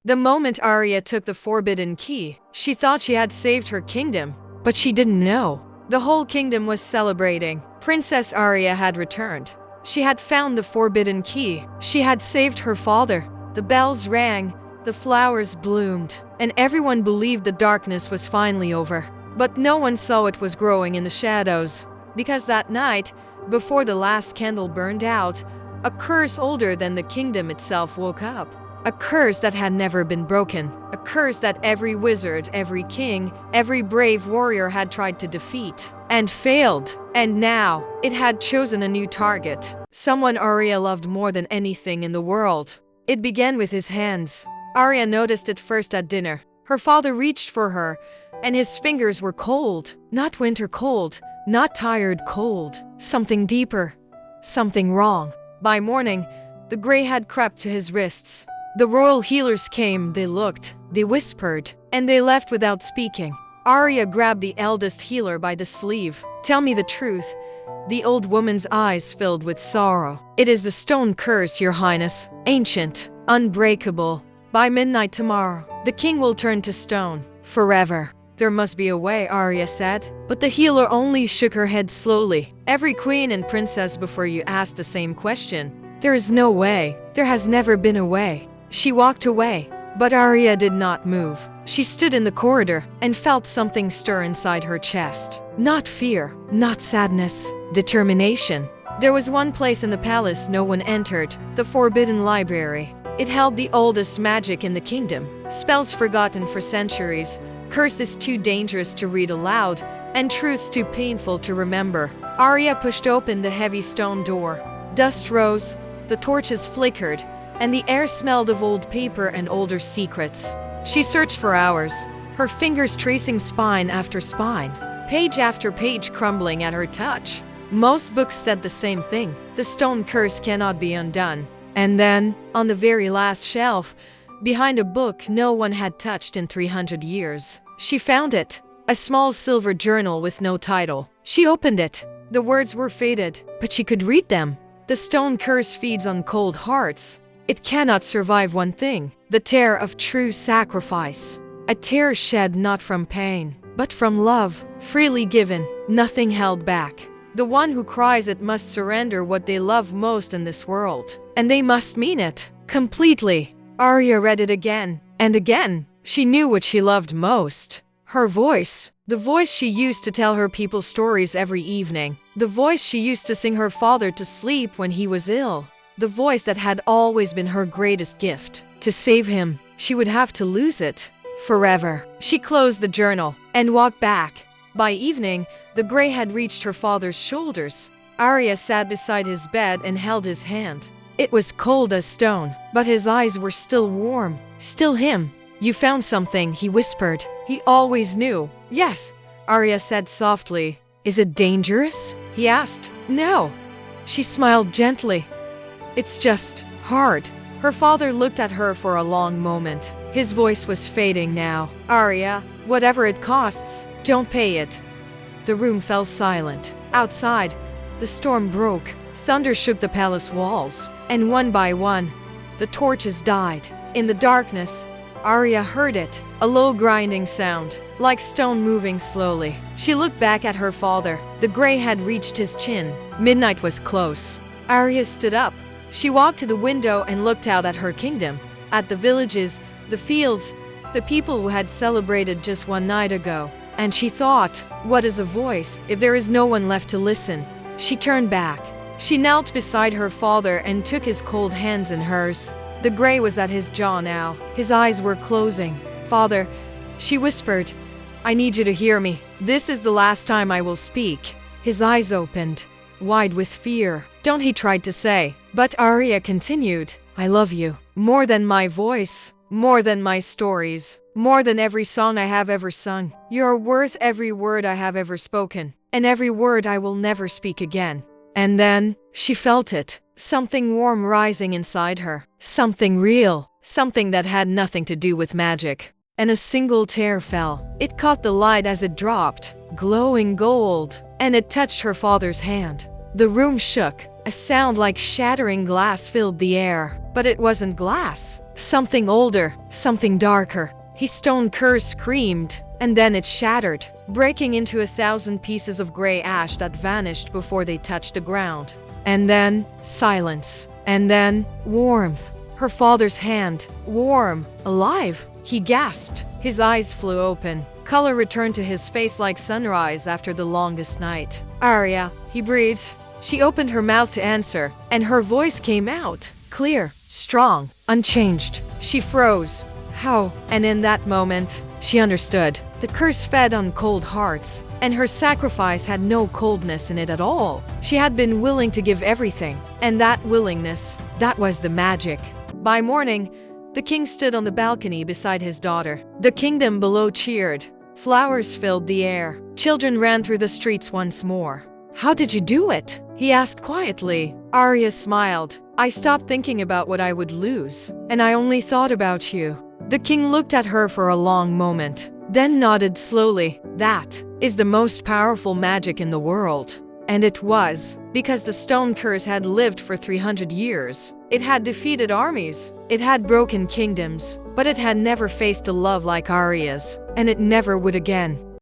The moment Aria took the forbidden key, she thought she had saved her kingdom, but she didn't know. The whole kingdom was celebrating. Princess Aria had returned. She had found the forbidden key. She had saved her father. The bells rang, the flowers bloomed, and everyone believed the darkness was finally over. But no one saw it was growing in the shadows. Because that night, before the last candle burned out, a curse older than the kingdom itself woke up. A curse that had never been broken. A curse that every wizard, every king, every brave warrior had tried to defeat. And failed. And now, it had chosen a new target. Someone Aria loved more than anything in the world. It began with his hands. Aria noticed it first at dinner. Her father reached for her, and his fingers were cold. Not winter cold, not tired cold. Something deeper. Something wrong. By morning, the gray had crept to his wrists. The royal healers came, they looked, they whispered, and they left without speaking. Aria grabbed the eldest healer by the sleeve. "Tell me the truth." The old woman's eyes filled with sorrow. "It is the stone curse, Your Highness. Ancient, unbreakable. By midnight tomorrow, the king will turn to stone. Forever." "There must be a way," Aria said. But the healer only shook her head slowly. "Every queen and princess before you asked the same question. There is no way. There has never been a way." She walked away, but Aria did not move. She stood in the corridor and felt something stir inside her chest. Not fear, not sadness, determination. There was one place in the palace no one entered, the forbidden library. It held the oldest magic in the kingdom, spells forgotten for centuries, curses too dangerous to read aloud, and truths too painful to remember. Aria pushed open the heavy stone door. Dust rose, the torches flickered, and the air smelled of old paper and older secrets. She searched for hours, her fingers tracing spine after spine, page after page crumbling at her touch. Most books said the same thing: the stone curse cannot be undone. And then, on the very last shelf, behind a book no one had touched in 300 years, she found it. A small silver journal with no title. She opened it. The words were faded, but she could read them. "The stone curse feeds on cold hearts. It cannot survive one thing: the tear of true sacrifice. A tear shed not from pain, but from love, freely given, nothing held back. The one who cries it must surrender what they love most in this world. And they must mean it, completely." Aria read it again, and again. She knew what she loved most. Her voice. The voice she used to tell her people stories every evening. The voice she used to sing her father to sleep when he was ill. The voice that had always been her greatest gift. To save him, she would have to lose it. Forever. She closed the journal and walked back. By evening, the gray had reached her father's shoulders. Aria sat beside his bed and held his hand. It was cold as stone, but his eyes were still warm. Still him. "You found something," he whispered. He always knew. "Yes," Aria said softly. "Is it dangerous?" he asked. "No." She smiled gently. "It's just hard." Her father looked at her for a long moment. His voice was fading now. "Aria, whatever it costs, don't pay it." The room fell silent. Outside, the storm broke. Thunder shook the palace walls, and one by one, the torches died. In the darkness, Aria heard it, a low grinding sound, like stone moving slowly. She looked back at her father. The gray had reached his chin. Midnight was close. Aria stood up. She walked to the window and looked out at her kingdom, at the villages, the fields, the people who had celebrated just one night ago. And she thought, what is a voice if there is no one left to listen? She turned back. She knelt beside her father and took his cold hands in hers. The gray was at his jaw now. His eyes were closing. "Father," she whispered, "I need you to hear me. This is the last time I will speak." His eyes opened, wide with fear. "Don't," he tried to say. But Aria continued, "I love you. More than my voice. More than my stories. More than every song I have ever sung. You're worth every word I have ever spoken. And every word I will never speak again." And then, she felt it. Something warm rising inside her. Something real. Something that had nothing to do with magic. And a single tear fell. It caught the light as it dropped, glowing gold. And it touched her father's hand. The room shook. A sound like shattering glass filled the air. But it wasn't glass. Something older, something darker. His stone curse screamed, and then it shattered, breaking into 1,000 pieces of gray ash that vanished before they touched the ground. And then, silence. And then, warmth. Her father's hand, warm, alive. He gasped. His eyes flew open. Color returned to his face like sunrise after the longest night. "Aria," he breathed. She opened her mouth to answer, and her voice came out, clear, strong, unchanged. She froze. How? And in that moment, she understood. The curse fed on cold hearts, and her sacrifice had no coldness in it at all. She had been willing to give everything, and that willingness, that was the magic. By morning, the king stood on the balcony beside his daughter. The kingdom below cheered. Flowers filled the air. Children ran through the streets once more. "How did you do it?" he asked quietly. Aria smiled. "I stopped thinking about what I would lose, and I only thought about you." The king looked at her for a long moment, then nodded slowly. "That is the most powerful magic in the world." And it was, because the stone curse had lived for 300 years. It had defeated armies, it had broken kingdoms, but it had never faced a love like Aria's, and it never would again.